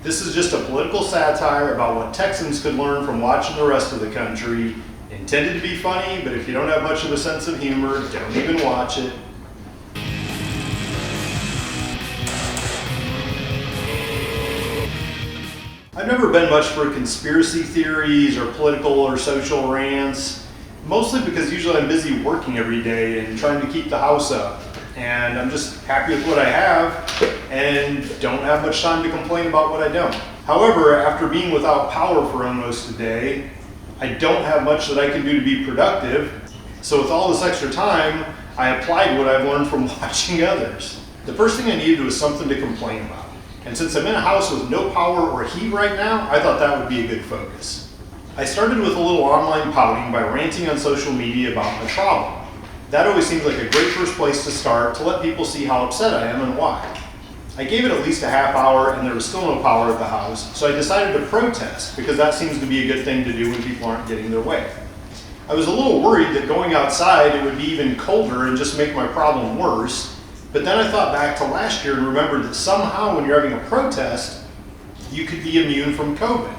This is just a political satire about what Texans could learn from watching the rest of the country. Intended to be funny, but if you don't have much of a sense of humor, don't even watch it. I've never been much for conspiracy theories or political or social rants, mostly because usually I'm busy working every day and trying to keep the house up. And I'm just happy with what I have and don't have much time to complain about what I don't. However, after being without power for almost a day, I don't have much that I can do to be productive. So with all this extra time, I applied what I've learned from watching others. The first thing I needed was something to complain about. And since I'm in a house with no power or heat right now, I thought that would be a good focus. I started with a little online pouting by ranting on social media about my problem. That always seems like a great first place to start to let people see how upset I am and why. I gave it at least a half hour and there was still no power at the house, so I decided to protest because that seems to be a good thing to do when people aren't getting their way. I was a little worried that going outside it would be even colder and just make my problem worse, but then I thought back to last year and remembered that somehow when you're having a protest, you could be immune from COVID.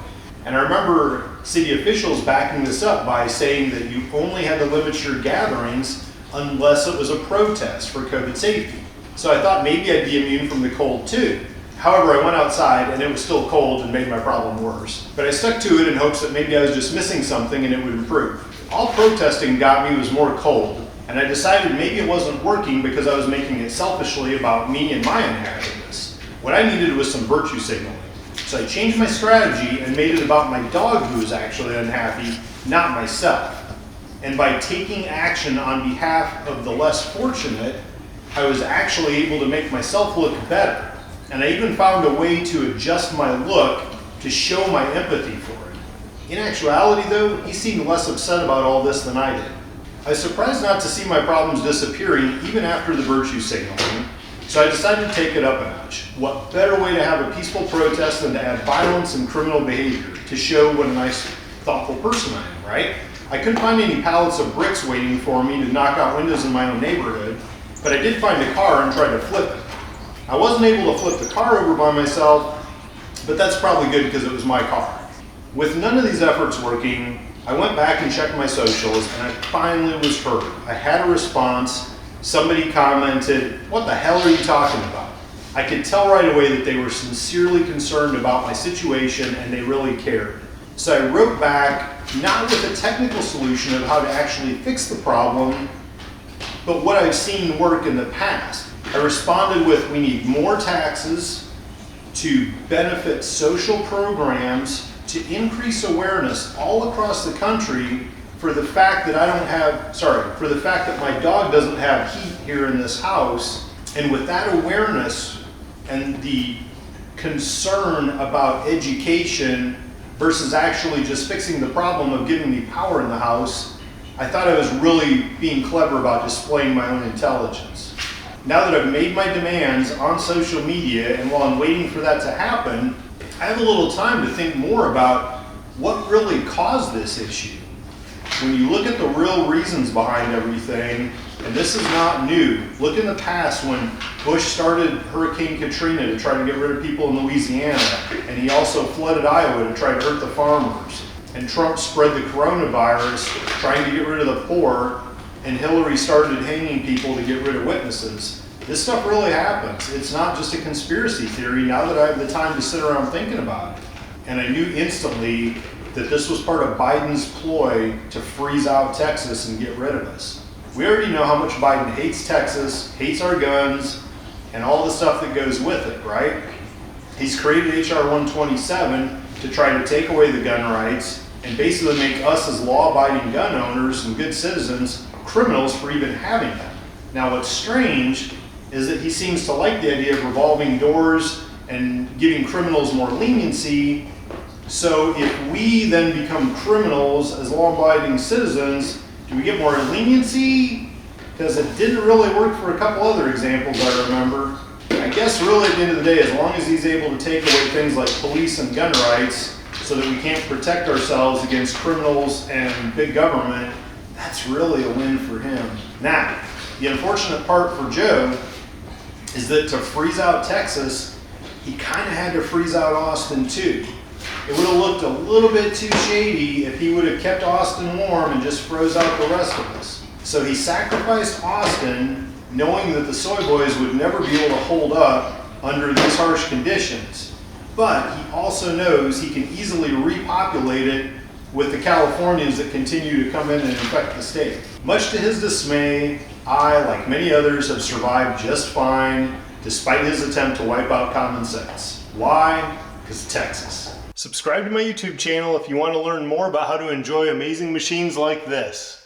And I remember city officials backing this up by saying that you only had to limit your gatherings unless it was a protest for COVID safety. So I thought maybe I'd be immune from the cold too. However, I went outside and it was still cold and made my problem worse. But I stuck to it in hopes that maybe I was just missing something and it would improve. All protesting got me was more cold, and I decided maybe it wasn't working because I was making it selfishly about me and my unhappiness. What I needed was some virtue signaling. So I changed my strategy and made it about my dog who was actually unhappy, not myself. And by taking action on behalf of the less fortunate, I was actually able to make myself look better. And I even found a way to adjust my look to show my empathy for it. In actuality though, he seemed less upset about all this than I did. I was surprised not to see my problems disappearing even after the virtue signaling, so I decided to take it up a notch. What better way to have a peaceful protest than to add violence and criminal behavior to show what a nice, thoughtful person I am, right? I couldn't find any pallets of bricks waiting for me to knock out windows in my own neighborhood, but I did find a car and tried to flip it. I wasn't able to flip the car over by myself, but that's probably good because it was my car. With none of these efforts working, I went back and checked my socials and I finally was heard. I had a response. Somebody commented, "What the hell are you talking about?" I could tell right away that they were sincerely concerned about my situation and they really cared. So I wrote back, not with a technical solution of how to actually fix the problem, but what I've seen work in the past. I responded with, we need more taxes to benefit social programs to increase awareness all across the country for the fact that for the fact that my dog doesn't have heat here in this house. And with that awareness and the concern about education versus actually just fixing the problem of giving me power in the house, I thought I was really being clever about displaying my own intelligence. Now that I've made my demands on social media and while I'm waiting for that to happen, I have a little time to think more about what really caused this issue. When you look at the real reasons behind everything, and this is not new, look in the past when Bush started Hurricane Katrina to try to get rid of people in Louisiana, and he also flooded Iowa to try to hurt the farmers. And Trump spread the coronavirus trying to get rid of the poor, and Hillary started hanging people to get rid of witnesses. This stuff really happens. It's not just a conspiracy theory now that I have the time to sit around thinking about it. And I knew instantly that this was part of Biden's ploy to freeze out Texas and get rid of us. We already know how much Biden hates Texas, hates our guns, and all the stuff that goes with it, right? He's created HR 127 to try to take away the gun rights and basically make us as law-abiding gun owners and good citizens criminals for even having them. Now what's strange is that he seems to like the idea of revolving doors and giving criminals more leniency. So if we then become criminals as law-abiding citizens, do we get more leniency? Because it didn't really work for a couple other examples I remember. I guess really at the end of the day, as long as he's able to take away things like police and gun rights so that we can't protect ourselves against criminals and big government, that's really a win for him. Now, the unfortunate part for Joe is that to freeze out Texas, he kind of had to freeze out Austin too. It would have looked a little bit too shady if he would have kept Austin warm and just froze out the rest of us. So he sacrificed Austin, knowing that the soy boys would never be able to hold up under these harsh conditions. But he also knows he can easily repopulate it with the Californians that continue to come in and infect the state. Much to his dismay, I, like many others, have survived just fine, despite his attempt to wipe out common sense. Why? Because Texas. Subscribe to my YouTube channel if you want to learn more about how to enjoy amazing machines like this.